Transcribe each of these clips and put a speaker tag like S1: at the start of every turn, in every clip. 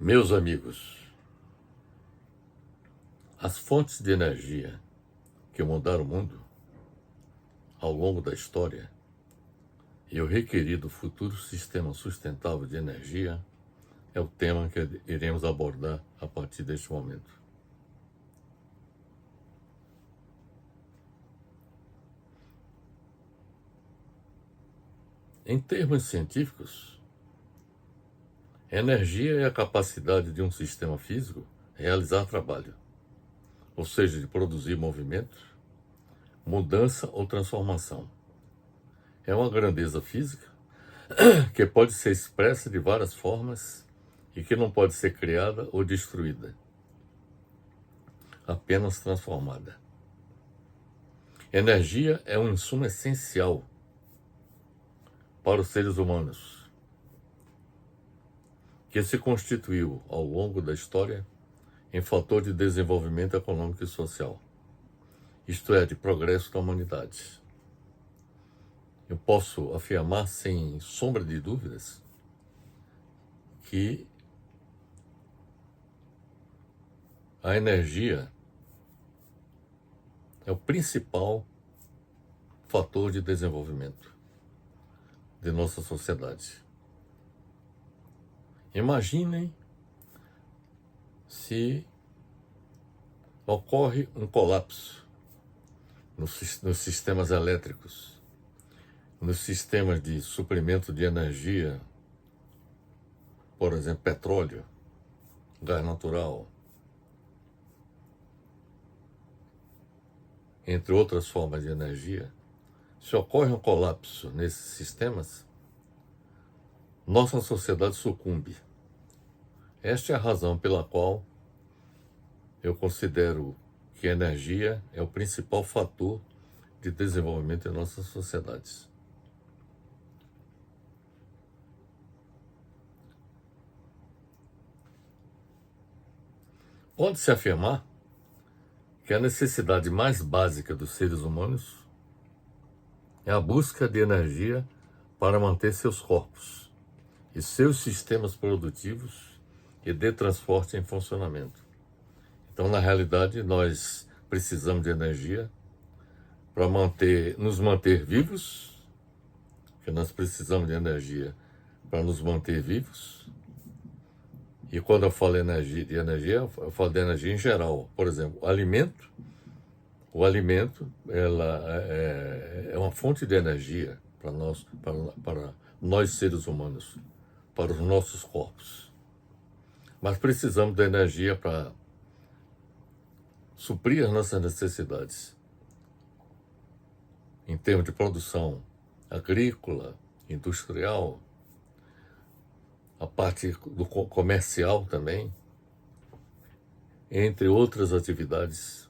S1: Meus amigos, as fontes de energia que mudaram o mundo ao longo da história e o requerido futuro sistema sustentável de energia é o tema que iremos abordar a partir deste momento. Em termos científicos, energia é a capacidade de um sistema físico realizar trabalho, ou seja, de produzir movimento, mudança ou transformação. É uma grandeza física que pode ser expressa de várias formas e que não pode ser criada ou destruída, apenas transformada. Energia é um insumo essencial para os seres humanos, que se constituiu ao longo da história em fator de desenvolvimento econômico e social, isto é, de progresso da humanidade. Eu posso afirmar sem sombra de dúvidas que a energia é o principal fator de desenvolvimento de nossa sociedade. Imaginem se ocorre um colapso nos sistemas elétricos, nos sistemas de suprimento de energia, por exemplo, petróleo, gás natural, entre outras formas de energia. Se ocorre um colapso nesses sistemas, nossa sociedade sucumbe. Esta é a razão pela qual eu considero que a energia é o principal fator de desenvolvimento em nossas sociedades. Pode-se afirmar que a necessidade mais básica dos seres humanos é a busca de energia para manter seus corpos e seus sistemas produtivos e de transporte em funcionamento. Então, na realidade, nós precisamos de energia para nos manter vivos, que nós precisamos de energia para nos manter vivos. E quando eu falo de energia, eu falo de energia em geral. Por exemplo, o alimento ela é uma fonte de energia para nós seres humanos, para os nossos corpos. Mas precisamos de energia para suprir as nossas necessidades em termos de produção agrícola, industrial, a parte do comercial também, entre outras atividades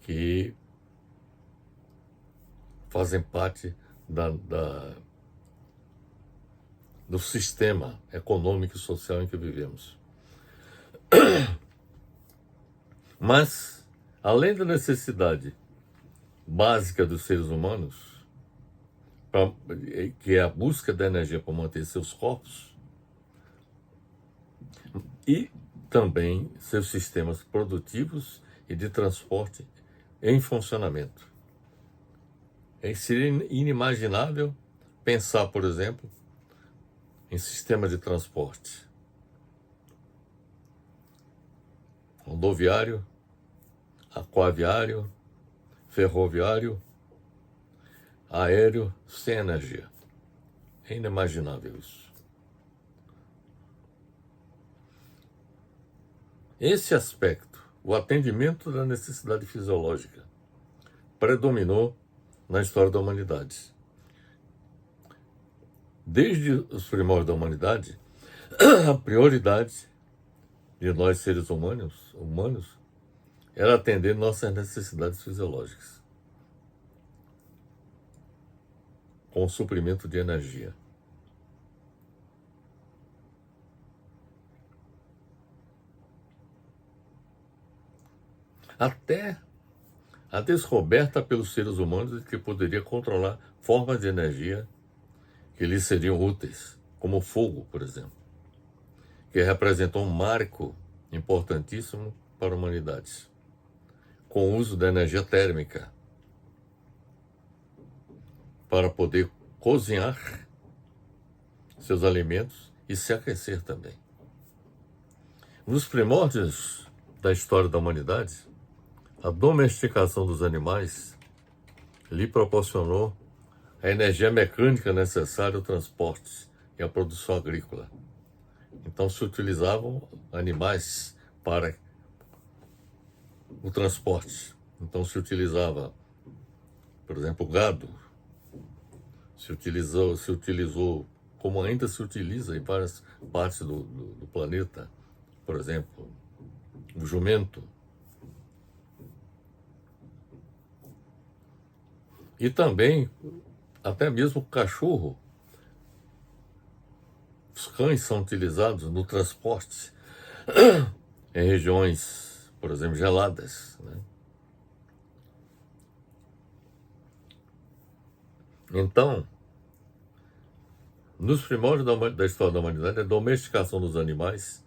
S1: que fazem parte do sistema econômico e social em que vivemos. Mas, além da necessidade básica dos seres humanos, que é a busca da energia para manter seus corpos e também seus sistemas produtivos e de transporte em funcionamento. Seria inimaginável pensar, por exemplo, em sistema de transporte rodoviário, aquaviário, ferroviário, aéreo sem energia. É inimaginável isso. Esse aspecto, o atendimento da necessidade fisiológica, predominou na história da humanidade. Desde os primórdios da humanidade, a prioridade de nós seres humanos era atender nossas necessidades fisiológicas com o suprimento de energia. Até a descoberta pelos seres humanos de que poderia controlar formas de energia que lhes seriam úteis, como o fogo, por exemplo. que representou um marco importantíssimo para a humanidade, com o uso da energia térmica para poder cozinhar seus alimentos e se aquecer também. Nos primórdios da história da humanidade, a domesticação dos animais lhe proporcionou a energia mecânica necessária ao transporte e à produção agrícola. Então se utilizavam animais para o transporte. Então se utilizava, por exemplo, o gado. Se utilizou, como ainda se utiliza em várias partes do planeta, por exemplo, o jumento. E também, até mesmo o cachorro. Os cães são utilizados no transporte em regiões, por exemplo, geladas, né? Então, nos primórdios da história da humanidade, a domesticação dos animais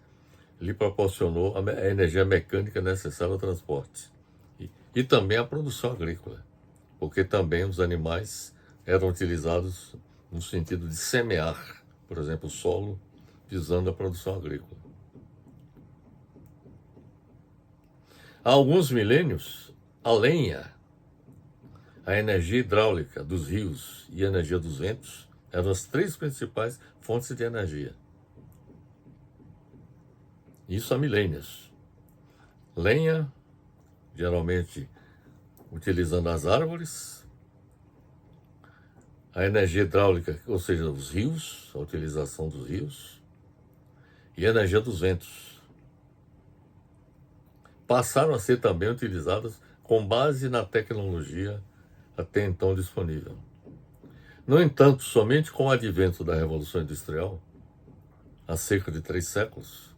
S1: lhe proporcionou a energia mecânica necessária ao transporte e também a produção agrícola, porque também os animais eram utilizados no sentido de semear, por exemplo, o solo, visando a produção agrícola. Há alguns milênios, a lenha, a energia hidráulica dos rios e a energia dos ventos eram as três principais fontes de energia. Isso há milênios. Lenha, geralmente utilizando as árvores, a energia hidráulica, ou seja, os rios, a utilização dos rios, e a energia dos ventos. Passaram a ser também utilizadas com base na tecnologia até então disponível. No entanto, somente com o advento da Revolução Industrial, há cerca de 3 séculos,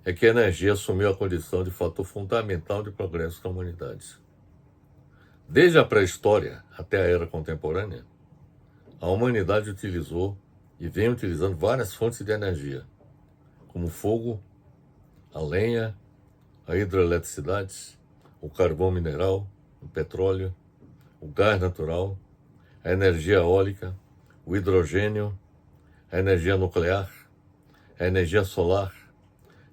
S1: é que a energia assumiu a condição de fator fundamental de progresso da humanidade. Desde a pré-história até a era contemporânea, a humanidade utilizou e vem utilizando várias fontes de energia, como o fogo, a lenha, a hidroeletricidade, o carvão mineral, o petróleo, o gás natural, a energia eólica, o hidrogênio, a energia nuclear, a energia solar,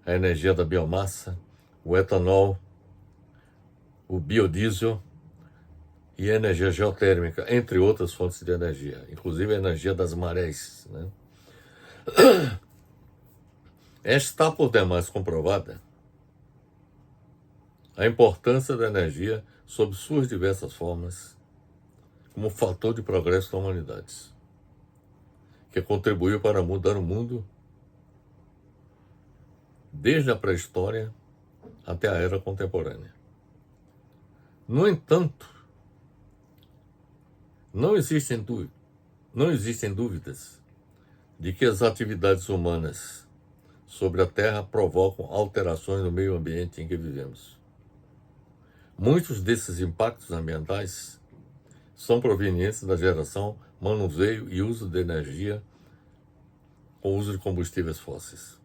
S1: a energia da biomassa, o etanol, o biodiesel e a energia geotérmica, entre outras fontes de energia, inclusive a energia das marés, né? Está por demais comprovada a importância da energia sob suas diversas formas como fator de progresso da humanidade, que contribuiu para mudar o mundo desde a pré-história até a era contemporânea. No entanto, não existem dúvidas de que as atividades humanas sobre a Terra provocam alterações no meio ambiente em que vivemos. Muitos desses impactos ambientais são provenientes da geração, manuseio e uso de energia com uso de combustíveis fósseis.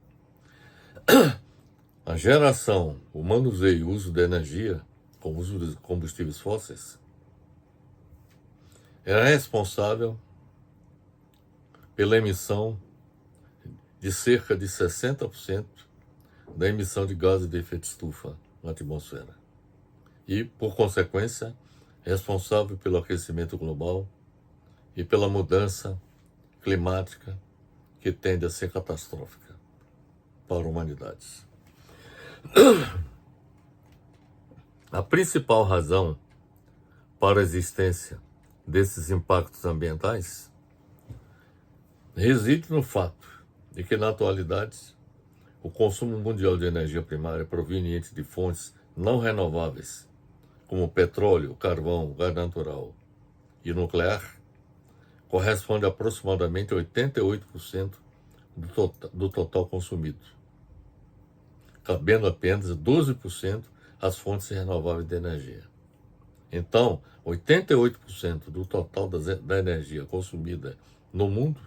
S1: A geração, o manuseio e o uso de energia com uso de combustíveis fósseis é responsável pela emissão de cerca de 60% da emissão de gases de efeito estufa na atmosfera e, por consequência, responsável pelo aquecimento global e pela mudança climática que tende a ser catastrófica para a humanidade. A principal razão para a existência desses impactos ambientais reside no fato de que, na atualidade, o consumo mundial de energia primária proveniente de fontes não renováveis, como petróleo, carvão, gás natural e nuclear, corresponde a aproximadamente 88% do total consumido, cabendo apenas 12% às fontes renováveis de energia. Então, 88% do total da energia consumida no mundo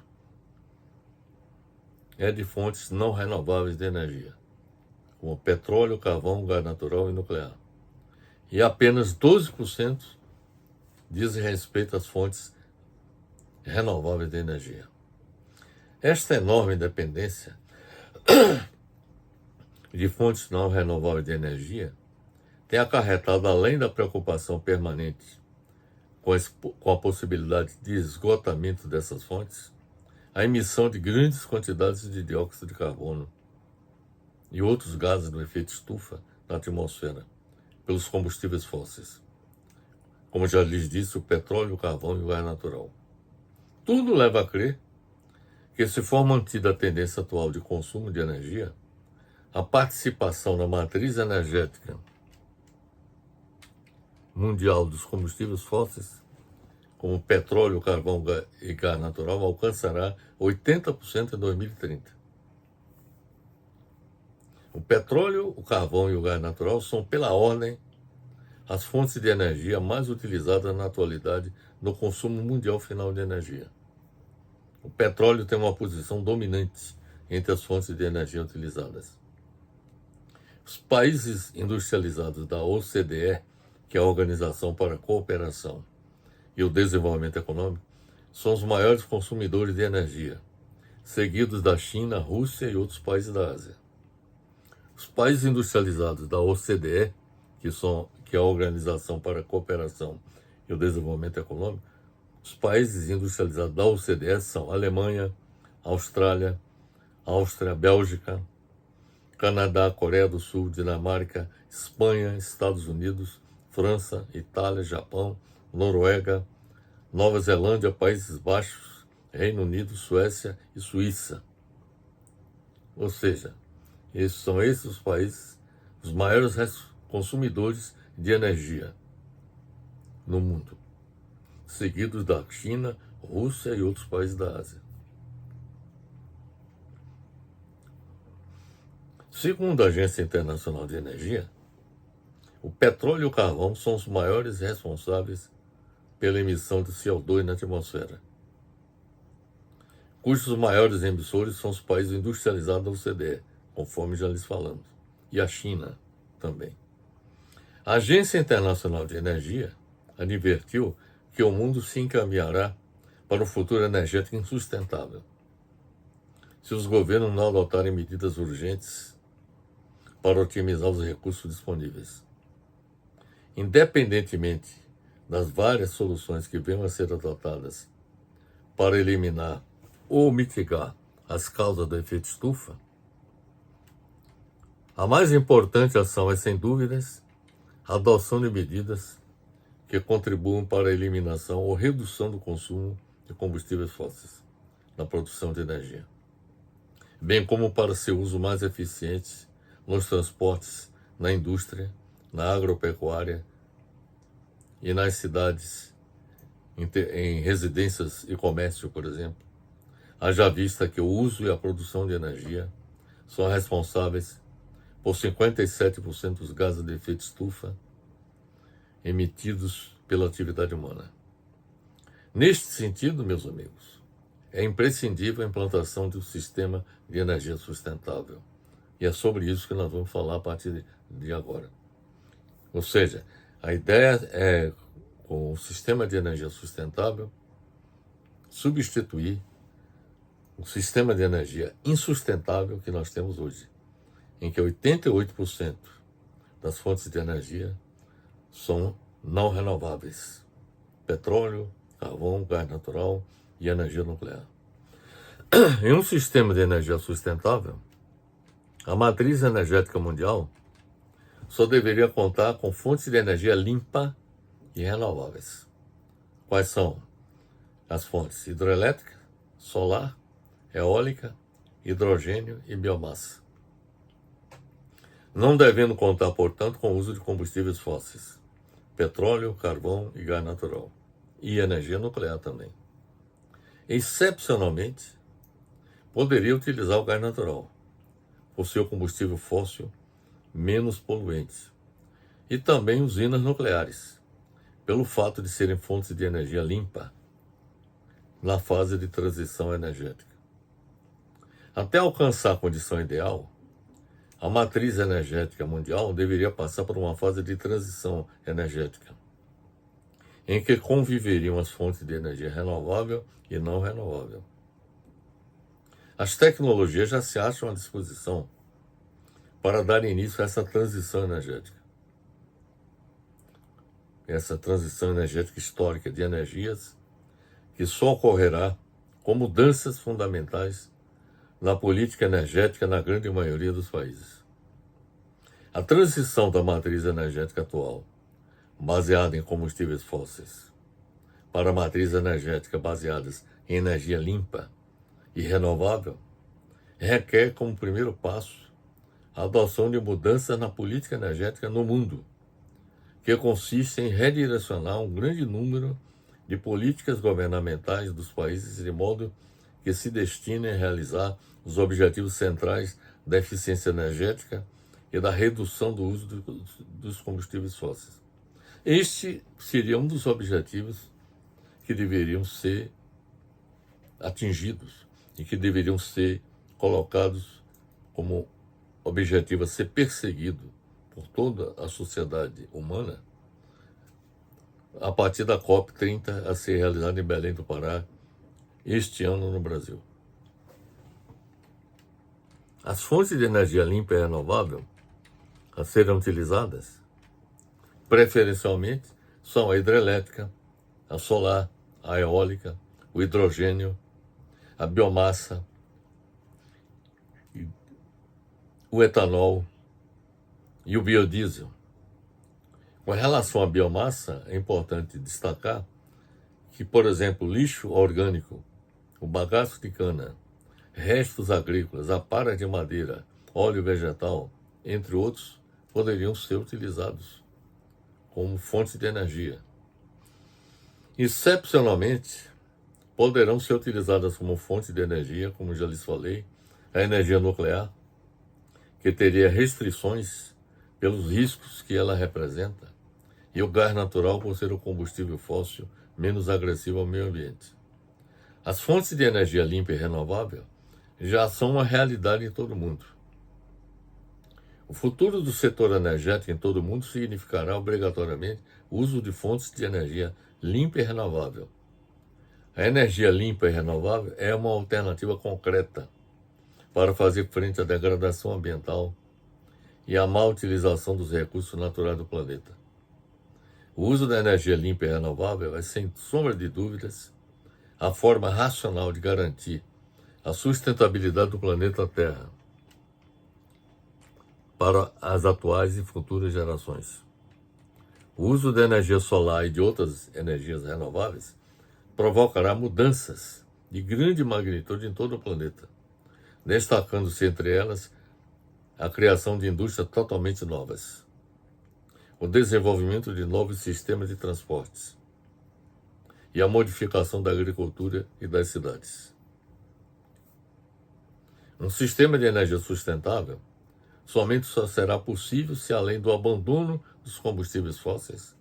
S1: é de fontes não renováveis de energia, como petróleo, carvão, gás natural e nuclear. E apenas 12% dizem respeito às fontes renováveis de energia. Esta enorme dependência de fontes não renováveis de energia tem acarretado, além da preocupação permanente com a possibilidade de esgotamento dessas fontes, a emissão de grandes quantidades de dióxido de carbono e outros gases do efeito estufa na atmosfera pelos combustíveis fósseis, como já lhes disse, o petróleo, o carvão e o gás natural. Tudo leva a crer que, se for mantida a tendência atual de consumo de energia, a participação na matriz energética mundial dos combustíveis fósseis, como petróleo, carvão e gás natural, alcançará 80% em 2030. O petróleo, o carvão e o gás natural são, pela ordem, as fontes de energia mais utilizadas na atualidade no consumo mundial final de energia. O petróleo tem uma posição dominante entre as fontes de energia utilizadas. Os países industrializados da OCDE, que é a Organização para a Cooperação e o Desenvolvimento Econômico, são os maiores consumidores de energia, seguidos da China, Rússia e outros países da Ásia. Os países industrializados da OCDE, que é a Organização para a Cooperação e o Desenvolvimento Econômico, os países industrializados da OCDE são Alemanha, Austrália, Áustria, Bélgica, Canadá, Coreia do Sul, Dinamarca, Espanha, Estados Unidos, França, Itália, Japão, Noruega, Nova Zelândia, Países Baixos, Reino Unido, Suécia e Suíça. Ou seja, são esses os países, os maiores consumidores de energia no mundo, seguidos da China, Rússia e outros países da Ásia. Segundo a Agência Internacional de Energia, o petróleo e o carvão são os maiores responsáveis pela emissão de CO2 na atmosfera, cujos maiores emissores são os países industrializados da OCDE, conforme já lhes falamos, e a China também. A Agência Internacional de Energia advertiu que o mundo se encaminhará para um futuro energético insustentável se os governos não adotarem medidas urgentes para otimizar os recursos disponíveis. Independentemente das várias soluções que venham a ser adotadas para eliminar ou mitigar as causas do efeito estufa, a mais importante ação é, sem dúvidas, a adoção de medidas que contribuam para a eliminação ou redução do consumo de combustíveis fósseis na produção de energia, bem como para seu uso mais eficiente nos transportes, na indústria, na agropecuária e nas cidades, em residências e comércio, por exemplo, haja vista que o uso e a produção de energia são responsáveis por 57% dos gases de efeito estufa emitidos pela atividade humana. Neste sentido, meus amigos, é imprescindível a implantação de um sistema de energia sustentável. E é sobre isso que nós vamos falar a partir de agora. Ou seja, a ideia é, com o sistema de energia sustentável, substituir o sistema de energia insustentável que nós temos hoje, em que 88% das fontes de energia são não renováveis: petróleo, carvão, gás natural e energia nuclear. Em um sistema de energia sustentável, a matriz energética mundial só deveria contar com fontes de energia limpa e renováveis. Quais são as fontes? Hidrelétrica, solar, eólica, hidrogênio e biomassa. Não devendo contar, portanto, com o uso de combustíveis fósseis, petróleo, carvão e gás natural, e energia nuclear também. Excepcionalmente, poderia utilizar o gás natural, por seu combustível fóssil menos poluente, e também usinas nucleares, pelo fato de serem fontes de energia limpa na fase de transição energética. Até alcançar a condição ideal, a matriz energética mundial deveria passar por uma fase de transição energética, em que conviveriam as fontes de energia renovável e não renovável. As tecnologias já se acham à disposição para dar início a essa transição energética. Essa transição energética histórica de energias que só ocorrerá com mudanças fundamentais na política energética na grande maioria dos países. A transição da matriz energética atual, baseada em combustíveis fósseis, para a matriz energética baseada em energia limpa e renovável, requer como primeiro passo a adoção de mudanças na política energética no mundo, que consiste em redirecionar um grande número de políticas governamentais dos países de modo que se destinem a realizar os objetivos centrais da eficiência energética e da redução do uso dos combustíveis fósseis. Este seria um dos objetivos que deveriam ser atingidos e que deveriam ser colocados como objetivo a ser perseguido por toda a sociedade humana a partir da COP30 a ser realizada em Belém do Pará este ano no Brasil. As fontes de energia limpa e renovável a serem utilizadas, preferencialmente, são a hidrelétrica, a solar, a eólica, o hidrogênio, a biomassa, o etanol e o biodiesel. Com relação à biomassa, é importante destacar que, por exemplo, lixo orgânico, o bagaço de cana, restos agrícolas, aparas de madeira, óleo vegetal, entre outros, poderiam ser utilizados como fonte de energia. Excepcionalmente, poderão ser utilizadas como fonte de energia, como já lhes falei, a energia nuclear, que teria restrições pelos riscos que ela representa, e o gás natural por ser o combustível fóssil menos agressivo ao meio ambiente. As fontes de energia limpa e renovável já são uma realidade em todo o mundo. O futuro do setor energético em todo o mundo significará obrigatoriamente o uso de fontes de energia limpa e renovável. A energia limpa e renovável é uma alternativa concreta para fazer frente à degradação ambiental e à má utilização dos recursos naturais do planeta. O uso da energia limpa e renovável é, sem sombra de dúvidas, a forma racional de garantir a sustentabilidade do planeta Terra para as atuais e futuras gerações. O uso da energia solar e de outras energias renováveis provocará mudanças de grande magnitude em todo o planeta, destacando-se entre elas a criação de indústrias totalmente novas, o desenvolvimento de novos sistemas de transportes e a modificação da agricultura e das cidades. Um sistema de energia sustentável somente só será possível se, além do abandono dos combustíveis fósseis,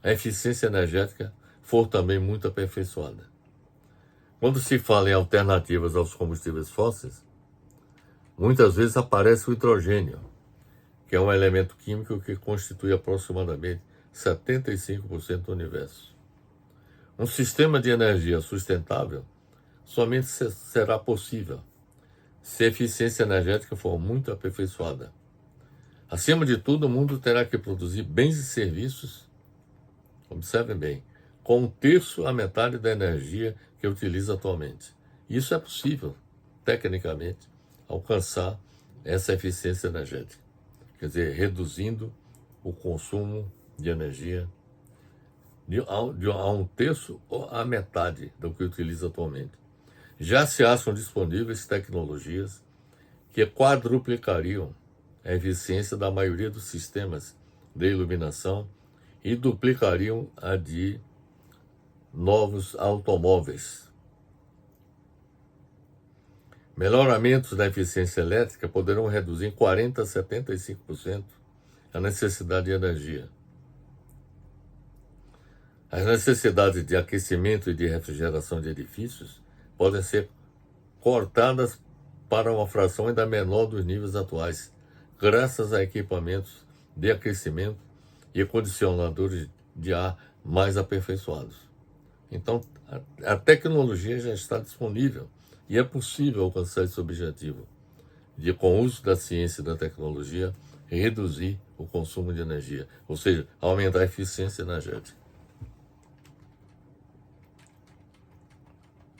S1: a eficiência energética for também muito aperfeiçoada. Quando se fala em alternativas aos combustíveis fósseis, muitas vezes aparece o hidrogênio, que é um elemento químico que constitui aproximadamente 75% do universo. Um sistema de energia sustentável somente será possível se a eficiência energética for muito aperfeiçoada. Acima de tudo, o mundo terá que produzir bens e serviços, observem bem, com 1/3 a metade da energia que utiliza atualmente. Isso é possível, tecnicamente, alcançar essa eficiência energética. Quer dizer, reduzindo o consumo de energia a 1/3 ou a metade do que utiliza atualmente. Já se acham disponíveis tecnologias que quadruplicariam a eficiência da maioria dos sistemas de iluminação e duplicariam a de novos automóveis. Melhoramentos da eficiência elétrica poderão reduzir em 40% a 75% a necessidade de energia. As necessidades de aquecimento e de refrigeração de edifícios podem ser cortadas para uma fração ainda menor dos níveis atuais, graças a equipamentos de aquecimento e condicionadores de ar mais aperfeiçoados. Então, a tecnologia já está disponível e é possível alcançar esse objetivo de, com o uso da ciência e da tecnologia, reduzir o consumo de energia, ou seja, aumentar a eficiência energética.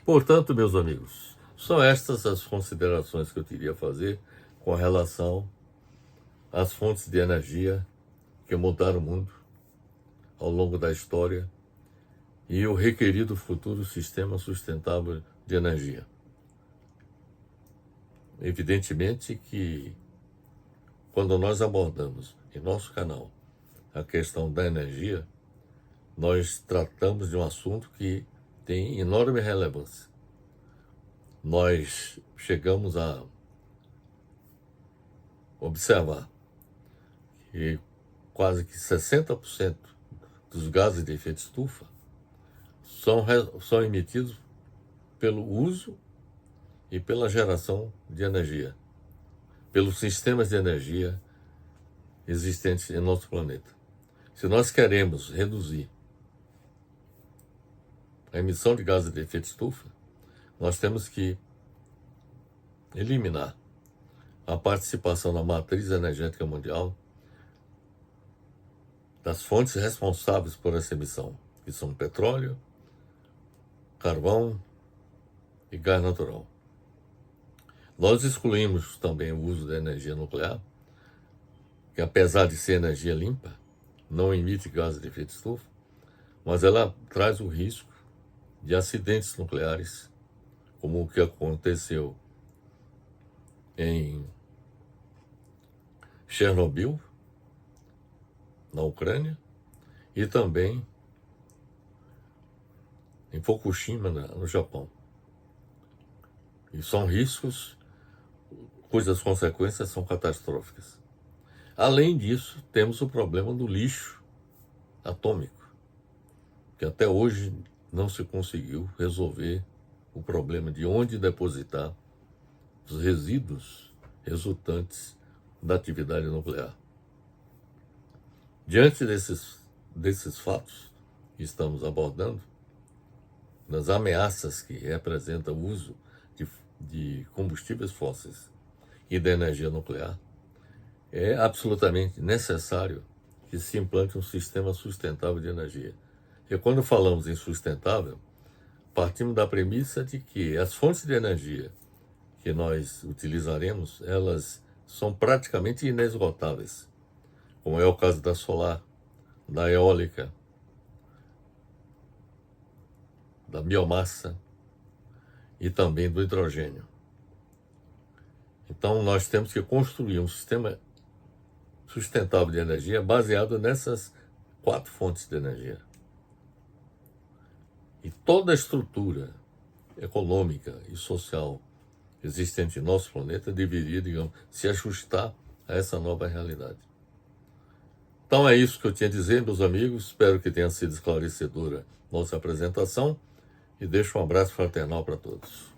S1: Portanto, meus amigos, são estas as considerações que eu queria fazer com relação às fontes de energia que mudaram o mundo ao longo da história e o requerido futuro sistema sustentável de energia. Evidentemente que, quando nós abordamos em nosso canal a questão da energia, nós tratamos de um assunto que tem enorme relevância. Nós chegamos a observar que quase que 60% dos gases de efeito estufa são emitidos pelo uso e pela geração de energia, pelos sistemas de energia existentes em nosso planeta. Se nós queremos reduzir a emissão de gases de efeito estufa, nós temos que eliminar a participação na matriz energética mundial das fontes responsáveis por essa emissão, que são petróleo, carvão e gás natural. Nós excluímos também o uso da energia nuclear, que apesar de ser energia limpa, não emite gases de efeito estufa, mas ela traz o risco de acidentes nucleares, como o que aconteceu em Chernobyl, na Ucrânia, e também em Fukushima, no Japão. E são riscos cujas consequências são catastróficas. Além disso, temos o problema do lixo atômico, que até hoje não se conseguiu resolver o problema de onde depositar os resíduos resultantes da atividade nuclear. Diante desses fatos que estamos abordando, das ameaças que representa o uso de combustíveis fósseis e da energia nuclear, é absolutamente necessário que se implante um sistema sustentável de energia. E quando falamos em sustentável, partimos da premissa de que as fontes de energia que nós utilizaremos, elas são praticamente inesgotáveis, como é o caso da solar, da eólica, da biomassa e também do hidrogênio. Então, nós temos que construir um sistema sustentável de energia baseado nessas 4 fontes de energia. E toda a estrutura econômica e social existente em nosso planeta deveria, digamos, se ajustar a essa nova realidade. Então é isso que eu tinha a dizer, meus amigos. Espero que tenha sido esclarecedora nossa apresentação e deixo um abraço fraternal para todos.